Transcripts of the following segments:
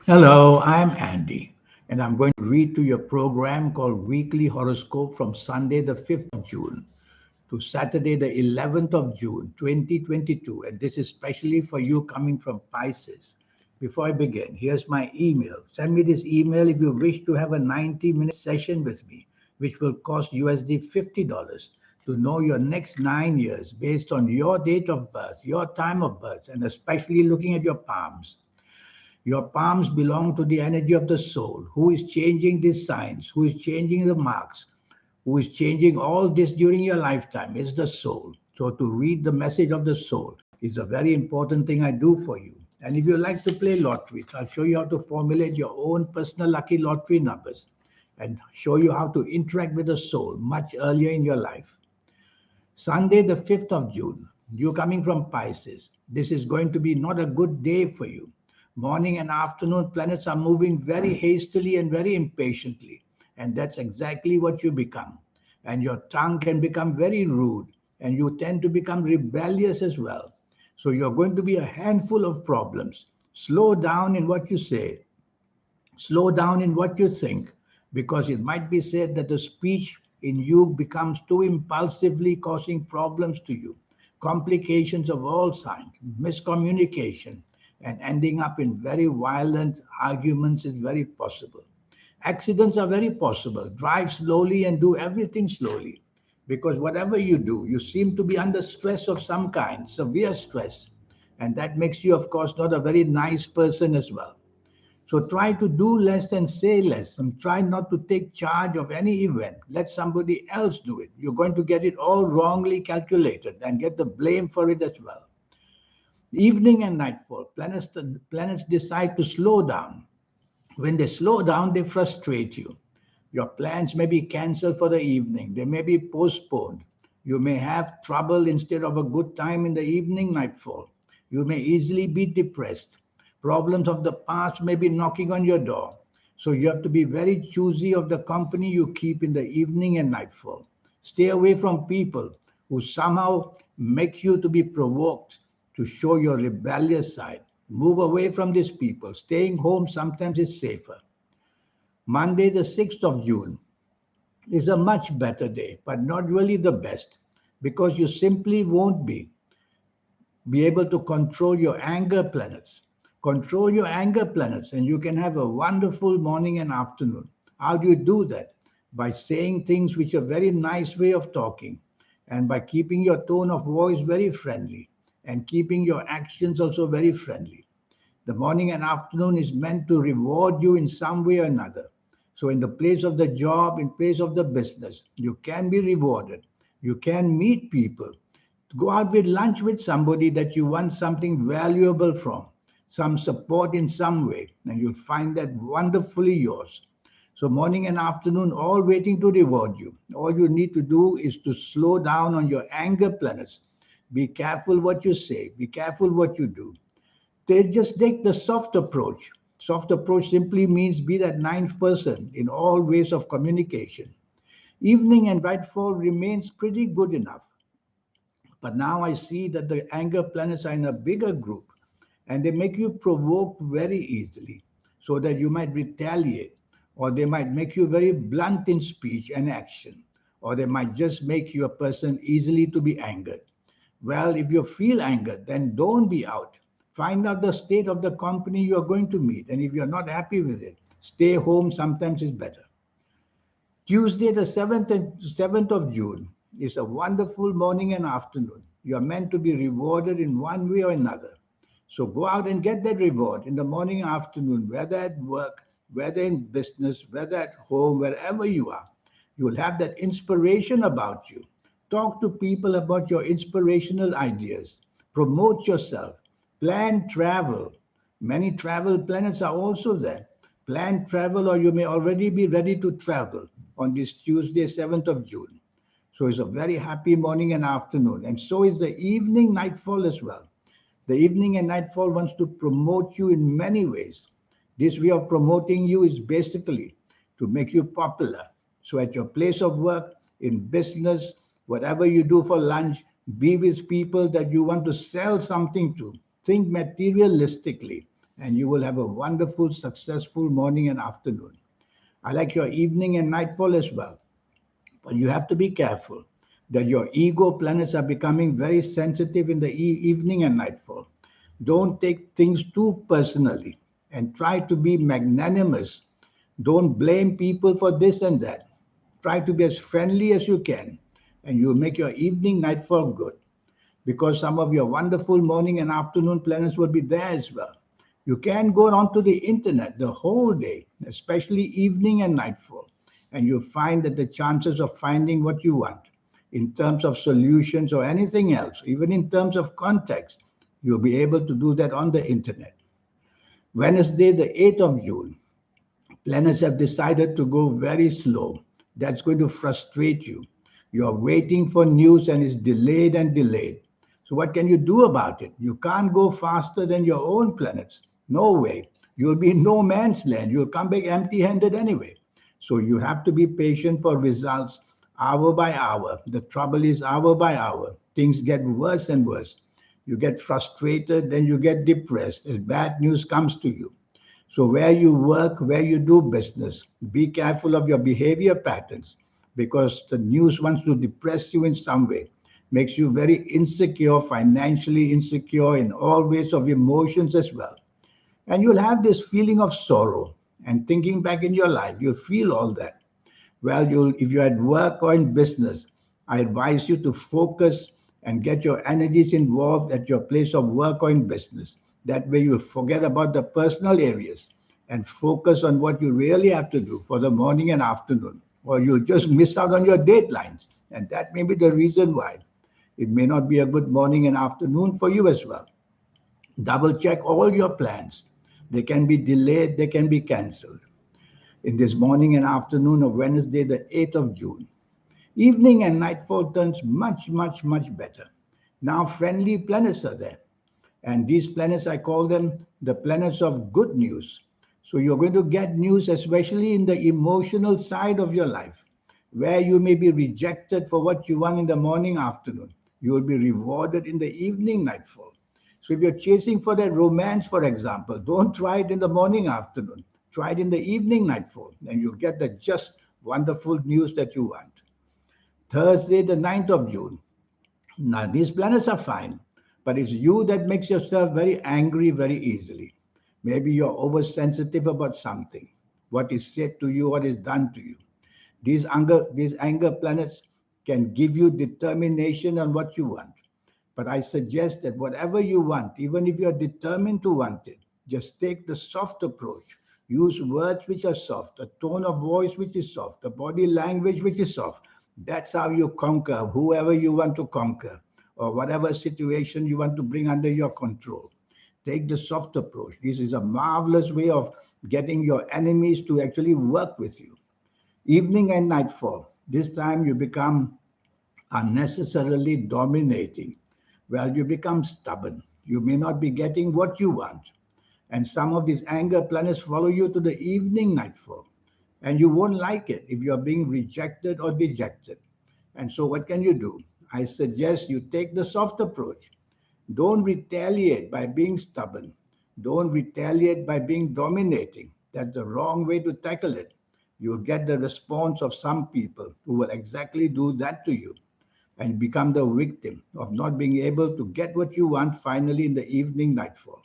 Hello, I'm Andy, and I'm going to read to your program called Weekly Horoscope from Sunday, the 5th of June to Saturday, the 11th of June, 2022. And this is specially for you coming from Pisces. Before I begin, here's my email. Send me this email if you wish to have a 90-minute session with me, which will cost USD $50 to know your next 9 years based on your date of birth, your time of birth, and especially looking at your palms. Your palms belong to the energy of the soul. Who is changing these signs? Who is changing the marks? Who is changing all this during your lifetime? Is the soul. So to read the message of the soul is a very important thing I do for you. And if you like to play lotteries, I'll show you how to formulate your own personal lucky lottery numbers and show you how to interact with the soul much earlier in your life. Sunday, the 5th of June, you're coming from Pisces. This is going to be not a good day for you. Morning and afternoon planets are moving very hastily and very impatiently. And that's exactly what you become. And your tongue can become very rude, and you tend to become rebellious as well. So you're going to be a handful of problems. Slow down in what you say, slow down in what you think, because it might be said that the speech in you becomes too impulsively causing problems to you, complications of all kinds, miscommunication, and ending up in very violent arguments is very possible. Accidents are very possible. Drive slowly and do everything slowly, because whatever you do, you seem to be under stress of some kind, severe stress, and that makes you, of course, not a very nice person as well. So try to do less and say less, and try not to take charge of any event. Let somebody else do it. You're going to get it all wrongly calculated and get the blame for it as well. Evening and nightfall, planets decide to slow down. When they slow down, they frustrate you. Your plans may be cancelled for the evening, they may be postponed. You may have trouble instead of a good time in the evening nightfall. You may easily be depressed. Problems of the past may be knocking on your door. So you have to be very choosy of the company you keep in the evening and nightfall. Stay away from people who somehow make you to be provoked to show your rebellious side. Move away from these people. Staying home sometimes is safer. Monday, the 6th of June, is a much better day, but not really the best, because you simply won't be able to control your anger planets. Control your anger planets, and you can have a wonderful morning and afternoon. How do you do that? By saying things which are very nice way of talking, and by keeping your tone of voice very friendly, and keeping your actions also very friendly. The morning and afternoon is meant to reward you in some way or another. So, in the place of the job, in place of the business, you can be rewarded. You can meet people. Go out with lunch with somebody that you want something valuable from, some support in some way, and you'll find that wonderfully yours. So, morning and afternoon, all waiting to reward you. All you need to do is to slow down on your anger planets. Be careful what you say, be careful what you do. They just take the soft approach. Soft approach simply means be that ninth person in all ways of communication. Evening and nightfall remains pretty good enough. But now I see that the anger planets are in a bigger group, and they make you provoke very easily so that you might retaliate, or they might make you very blunt in speech and action, or they might just make you a person easily to be angered. Well, if you feel angered, then don't be out. Find out the state of the company you are going to meet. And if you're not happy with it, stay home sometimes is better. Tuesday, the 7th of June, is a wonderful morning and afternoon. You are meant to be rewarded in one way or another. So go out and get that reward in the morning and afternoon, whether at work, whether in business, whether at home, wherever you are. You will have that inspiration about you. Talk to people about your inspirational ideas. Promote yourself. Plan travel. Many travel planets are also there. Plan travel, or you may already be ready to travel on this Tuesday, 7th of June. So it's a very happy morning and afternoon. And so is the evening nightfall as well. The evening and nightfall wants to promote you in many ways. This way of promoting you is basically to make you popular. So at your place of work, in business, whatever you do for lunch, be with people that you want to sell something to. Think materialistically. and you will have a wonderful, successful morning and afternoon. I like your evening and nightfall as well. But you have to be careful that your ego planets are becoming very sensitive in the evening and nightfall. Don't take things too personally and try to be magnanimous. Don't blame people for this and that. Try to be as friendly as you can, and you'll make your evening nightfall good, because some of your wonderful morning and afternoon planets will be there as well. You can go onto the internet the whole day, especially evening and nightfall, and you'll find that the chances of finding what you want in terms of solutions or anything else, even in terms of context, you'll be able to do that on the internet. Wednesday, the 8th of June, planners have decided to go very slow. That's going to frustrate you. You're waiting for news and it's delayed and delayed. So, what can you do about it? You can't go faster than your own planets. No way. You'll be in no man's land. You'll come back empty handed anyway. So, you have to be patient for results hour by hour. The trouble is, hour by hour, things get worse and worse. You get frustrated, then you get depressed as bad news comes to you. So, where you work, where you do business, be careful of your behavior patterns, because the news wants to depress you in some way, makes you very insecure, financially insecure in all ways of emotions as well. And you'll have this feeling of sorrow. And thinking back in your life, you'll feel all that. Well, if you're at work or in business, I advise you to focus and get your energies involved at your place of work or in business. That way you'll forget about the personal areas and focus on what you really have to do for the morning and afternoon. Or you'll just miss out on your deadlines. And that may be the reason why. It may not be a good morning and afternoon for you as well. Double check all your plans. They can be delayed, they can be cancelled in this morning and afternoon of Wednesday, the 8th of June. Evening and nightfall turns much, much, much better. Now, friendly planets are there. And these planets, I call them the planets of good news. So, you're going to get news, especially in the emotional side of your life, where you may be rejected for what you want in the morning, afternoon. You will be rewarded in the evening, nightfall. So, if you're chasing for that romance, for example, don't try it in the morning, afternoon. Try it in the evening, nightfall, and you'll get the just wonderful news that you want. Thursday, the 9th of June. Now, these planets are fine, but it's you that makes yourself very angry very easily. Maybe you're oversensitive about something, what is said to you, what is done to you. These anger planets can give you determination on what you want. But I suggest that whatever you want, even if you're determined to want it, just take the soft approach. Use words which are soft, a tone of voice which is soft, a body language which is soft. That's how you conquer whoever you want to conquer or whatever situation you want to bring under your control. Take the soft approach. This is a marvelous way of getting your enemies to actually work with you. Evening and nightfall. This time you become unnecessarily dominating. Well, you become stubborn. You may not be getting what you want. And some of these anger planets follow you to the evening nightfall. And you won't like it if you're being rejected or dejected. And so, what can you do? I suggest you take the soft approach. Don't retaliate by being stubborn. Don't retaliate by being dominating. That's the wrong way to tackle it. You'll get the response of some people who will exactly do that to you and become the victim of not being able to get what you want finally in the evening nightfall.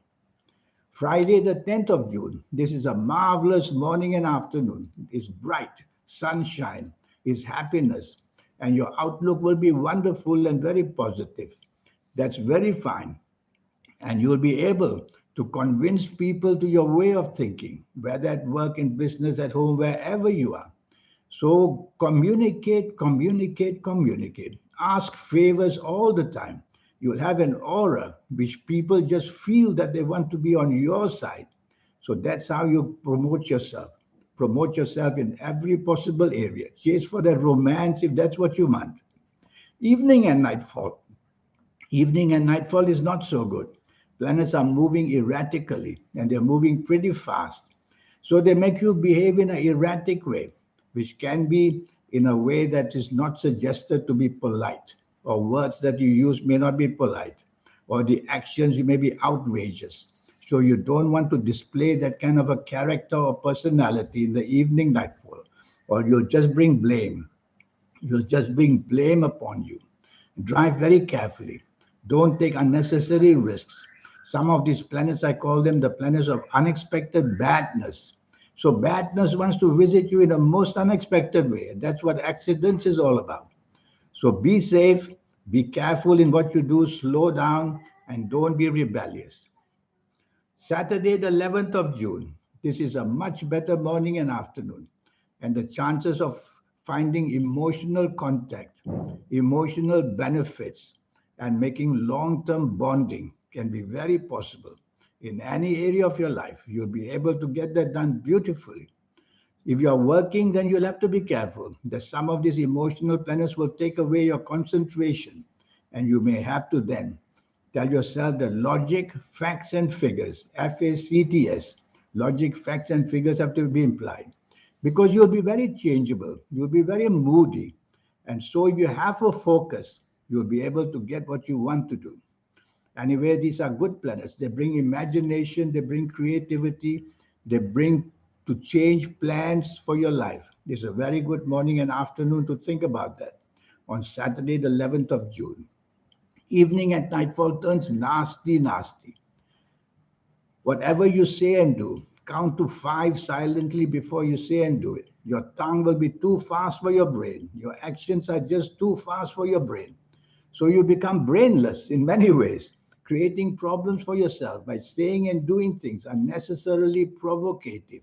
Friday, the 10th of June. This is a marvelous morning and afternoon. It's bright, sunshine, it's happiness, and your outlook will be wonderful and very positive. That's very fine. And you'll be able to convince people to your way of thinking, whether at work, in business, at home, wherever you are. So communicate, communicate, communicate. Ask favors all the time. You'll have an aura which people just feel that they want to be on your side. So that's how you promote yourself. Promote yourself in every possible area. Chase for that romance if that's what you want. Evening and nightfall. Evening and nightfall is not so good. Planets are moving erratically and they're moving pretty fast. So they make you behave in an erratic way, which can be in a way that is not suggested to be polite, or words that you use may not be polite, or the actions may be outrageous. So you don't want to display that kind of a character or personality in the evening nightfall, or you'll just bring blame. You'll just bring blame upon you. Drive very carefully. Don't take unnecessary risks. Some of these planets, I call them the planets of unexpected badness. So badness wants to visit you in a most unexpected way. That's what accidents is all about. So be safe, be careful in what you do, slow down, and don't be rebellious. Saturday, the 11th of June. This is a much better morning and afternoon. And the chances of finding emotional contact, emotional benefits, and making long term bonding can be very possible. In any area of your life, you'll be able to get that done beautifully. If you are working, then you'll have to be careful that some of these emotional planets will take away your concentration, and you may have to then tell yourself that logic, facts, and figures, FACTS, logic, facts, and figures have to be implied because you'll be very changeable, you'll be very moody. And so, if you have a focus, you'll be able to get what you want to do. Anyway, these are good planets. They bring imagination, they bring creativity, they bring to change plans for your life. This is a very good morning and afternoon to think about that on Saturday, the 11th of June. Evening at nightfall turns nasty, nasty. Whatever you say and do, count to five silently before you say and do it. Your tongue will be too fast for your brain. Your actions are just too fast for your brain. So you become brainless in many ways, creating problems for yourself by saying and doing things unnecessarily provocative.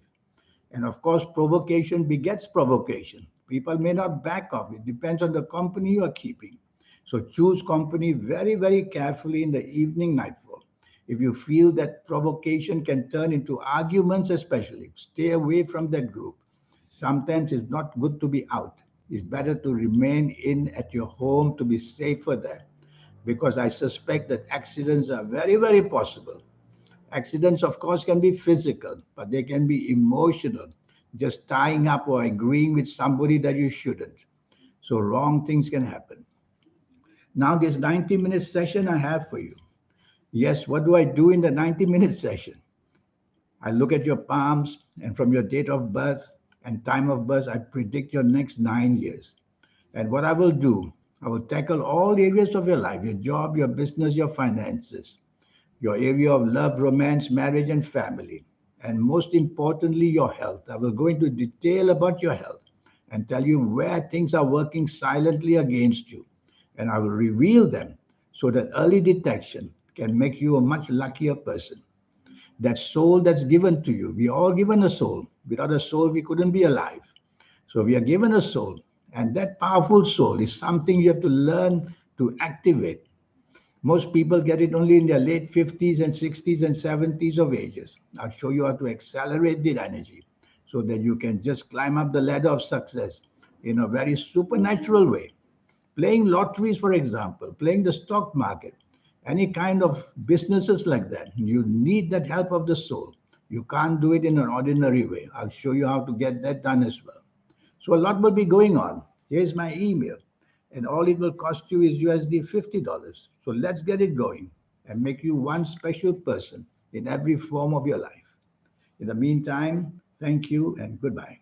And of course, provocation begets provocation. People may not back off. It depends on the company you are keeping. So choose company very, very carefully in the evening nightfall. If you feel that provocation can turn into arguments, especially, stay away from that group. Sometimes it's not good to be out. It's better to remain in at your home to be safer there. Because I suspect that accidents are very, very possible. Accidents, of course, can be physical, but they can be emotional, just tying up or agreeing with somebody that you shouldn't. So wrong things can happen. Now, this 90-minute session I have for you. Yes, what do I do in the 90-minute session? I look at your palms, and from your date of birth and time of birth, I predict your next 9 years. And what I will do, I will tackle all areas of your life, your job, your business, your finances, your area of love, romance, marriage, and family. And most importantly, your health. I will go into detail about your health and tell you where things are working silently against you. And I will reveal them so that early detection can make you a much luckier person. That soul that's given to you, we are all given a soul. Without a soul, we couldn't be alive. So we are given a soul. And that powerful soul is something you have to learn to activate. Most people get it only in their late 50s and 60s and 70s of ages. I'll show you how to accelerate the energy so that you can just climb up the ladder of success in a very supernatural way. Playing lotteries, for example, playing the stock market, any kind of businesses like that, you need that help of the soul. You can't do it in an ordinary way. I'll show you how to get that done as well. So a lot will be going on. Here's my email. And all it will cost you is USD $50. So let's get it going and make you one special person in every form of your life. In the meantime, thank you and goodbye.